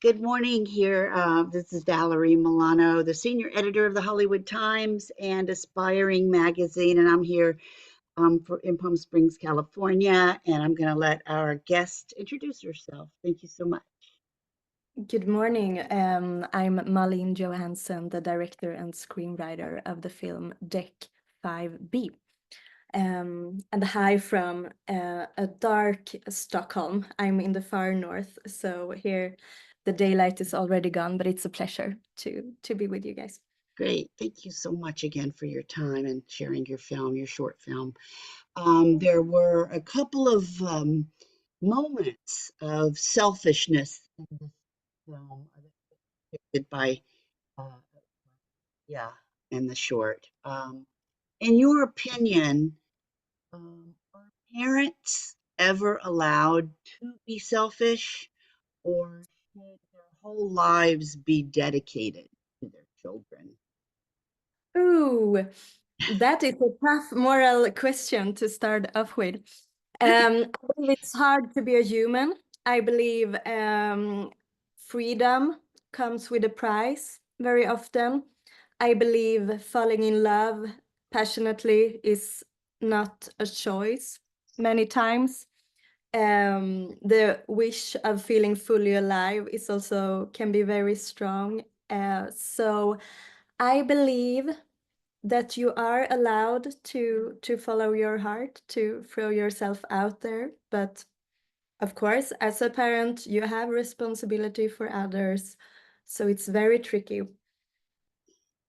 Good morning here. This is Valerie Milano, the senior editor of the Hollywood Times and Aspiring Magazine, and I'm here in Palm Springs, California, and I'm going to let our guest introduce herself. Thank you so much. Good morning. I'm Malin Johansson, the director and screenwriter of the film Deck 5B. And hi from a dark Stockholm. I'm in the far north, so here the daylight is already gone, but it's a pleasure to be with you guys. Great. Thank you so much again for your time and sharing your film, your short film. There were a couple of moments of selfishness in this film depicted by uh, yeah, in the short. In your opinion, are parents ever allowed to be selfish, or should their whole lives be dedicated to their children? Ooh, that is a tough moral question to start off with. I believe it's hard to be a human. I believe freedom comes with a price very often. I believe falling in love passionately is not a choice many times. The wish of feeling fully alive is also can be very strong. So I believe that you are allowed to follow your heart, to throw yourself out there, but of course, as a parent, you have responsibility for others, so it's very tricky.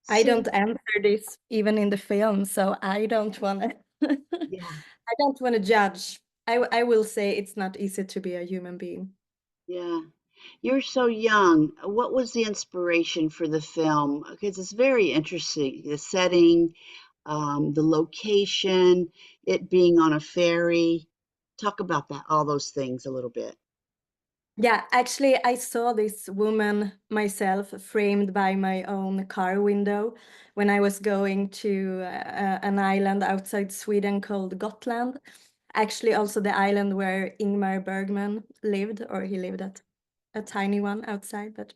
I So, don't answer this even in the film, so I don't want to yeah, I don't want to judge. I will say it's not easy to be a human being. yeah. You're so young. What was the inspiration for the film? Because it's very interesting. The setting, the location, it being on a ferry. Talk about that, all those things a little bit. Yeah, actually, I saw this woman myself framed by my own car window when I was going to an island outside Sweden called Gotland. Actually, also the island where Ingmar Bergman lived, or he lived at a tiny one outside. But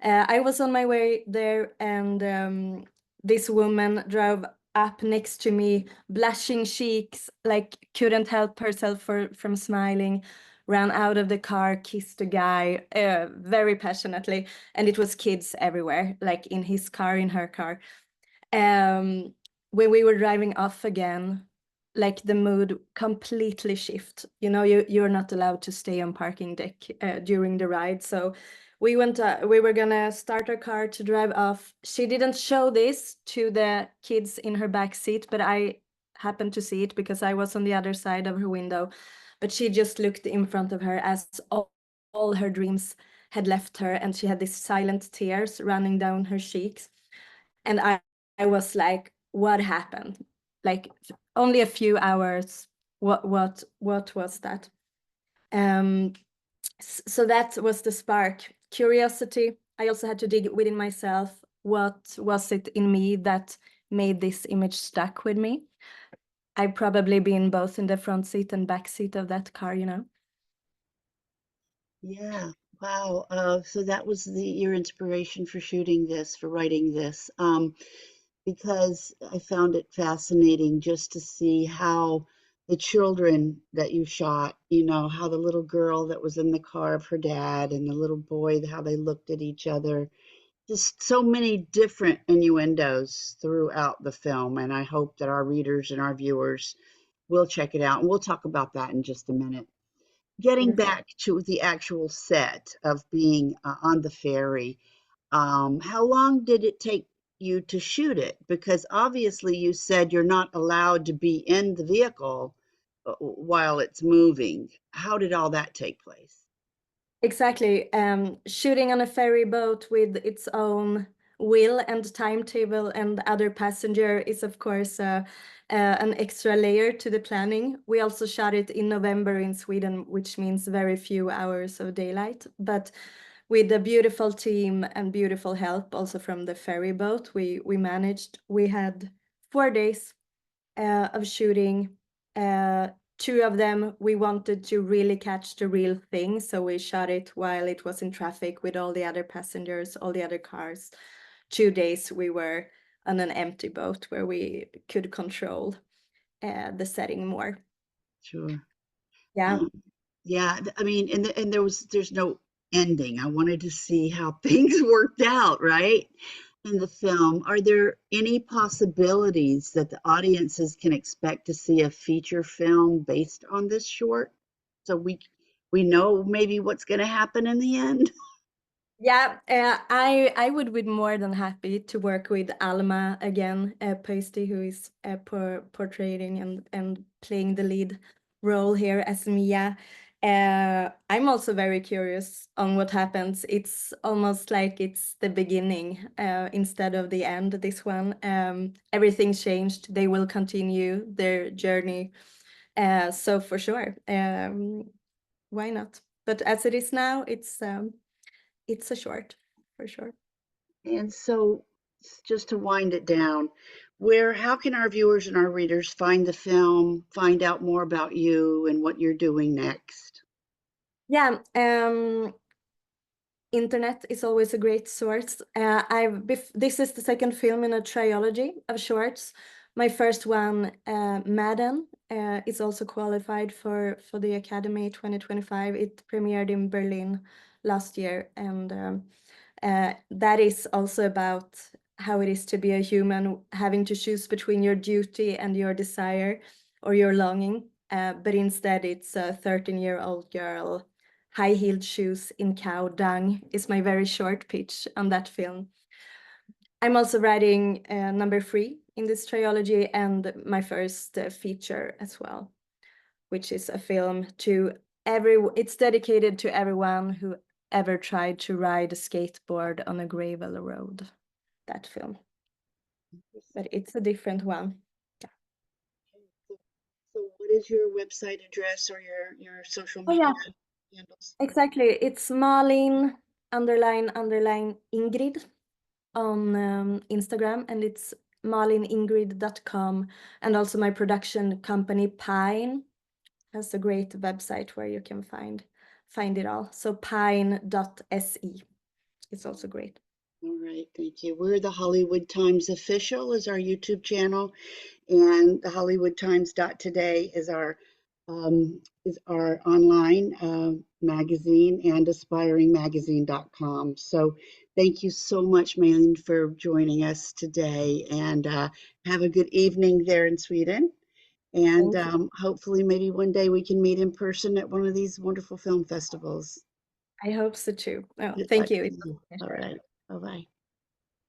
I was on my way there, and this woman drove up next to me, blushing cheeks, like couldn't help herself from smiling, ran out of the car, kissed the guy very passionately, and it was kids everywhere, like in his car, in her car. Um, when we were driving off again, like the mood completely shift. You know, you're not allowed to stay on parking deck during the ride, so we were gonna start our car to drive off. She didn't show this to the kids in her back seat, but I happened to see it because I was on the other side of her window. But she just looked in front of her as all her dreams had left her, and she had these silent tears running down her cheeks. And I was like, what happened? Like only a few hours. What was that? Um, so that was the spark. Curiosity. I also had to dig within myself. What was it in me that made this image stuck with me? I've probably been both in the front seat and back seat of that car, you know. Yeah. Wow. So that was your inspiration for shooting this, for writing this. Because I found it fascinating just to see how the children that you shot, how the little girl that was in the car of her dad and the little boy, how they looked at each other. Just so many different innuendos throughout the film. And I hope that our readers and our viewers will check it out. And we'll talk about that in just a minute. Getting Yes. back to the actual set of being on the ferry, how long did it take you to shoot it? Because obviously you said you're not allowed to be in the vehicle while it's moving. How did all that take place? Exactly. Shooting on a ferry boat with its own wheel and timetable and other passenger is, of course, an extra layer to the planning. We also shot it in November in Sweden, which means very few hours of daylight. But with a beautiful team and beautiful help also from the ferry boat, we managed. We had 4 days of shooting. two of them, we wanted to really catch the real thing, so we shot it while it was in traffic with all the other passengers, all the other cars. 2 days we were on an empty boat where we could control the setting more. Sure. Yeah. Um, yeah, I mean, and there's no ending. I wanted to see how things worked out, right? In the film. Are there any possibilities that the audiences can expect to see a feature film based on this short? So we know maybe what's going to happen in the end? Yeah, I would be more than happy to work with Alma again, Pasty, who is portraying and playing the lead role here as Mia. I'm also very curious on what happens. It's almost like it's the beginning instead of the end, this one. Everything changed. They will continue their journey. So for sure, why not? But as it is now, it's a short, for sure. And so, just to wind it down, how can our viewers and our readers find the film, find out more about you and what you're doing next? Yeah, internet is always a great source. This is the second film in a trilogy of shorts. My first one, Madden, is also qualified for the Academy 2025. It premiered in Berlin last year, and that is also about how it is to be a human, having to choose between your duty and your desire or your longing. But instead, it's a 13-year-old girl, high-heeled shoes in cow dung is my very short pitch on that film. I'm also writing number 3 in this trilogy and my first feature as well, which is a film it's dedicated to everyone who ever tried to ride a skateboard on a gravel road, that film. But it's a different one. Yeah. So what is your website address or your social Oh yeah, media handles? exactly. It's Malin Ingrid on Instagram, and it's maliningrid.com. And also my production company Pine has a great website where you can find it all. So pine.se is also great. All right, thank you. We're the Hollywood Times Official is our YouTube channel, and the Hollywood Times Today is our online magazine, and aspiringmagazine.com. So thank you so much, Malin, for joining us today, and have a good evening there in Sweden. And Thank you. hopefully, maybe one day we can meet in person at one of these wonderful film festivals. I hope so too. Oh, Good thank luck you. to It's you. a All pleasure. right. Bye bye.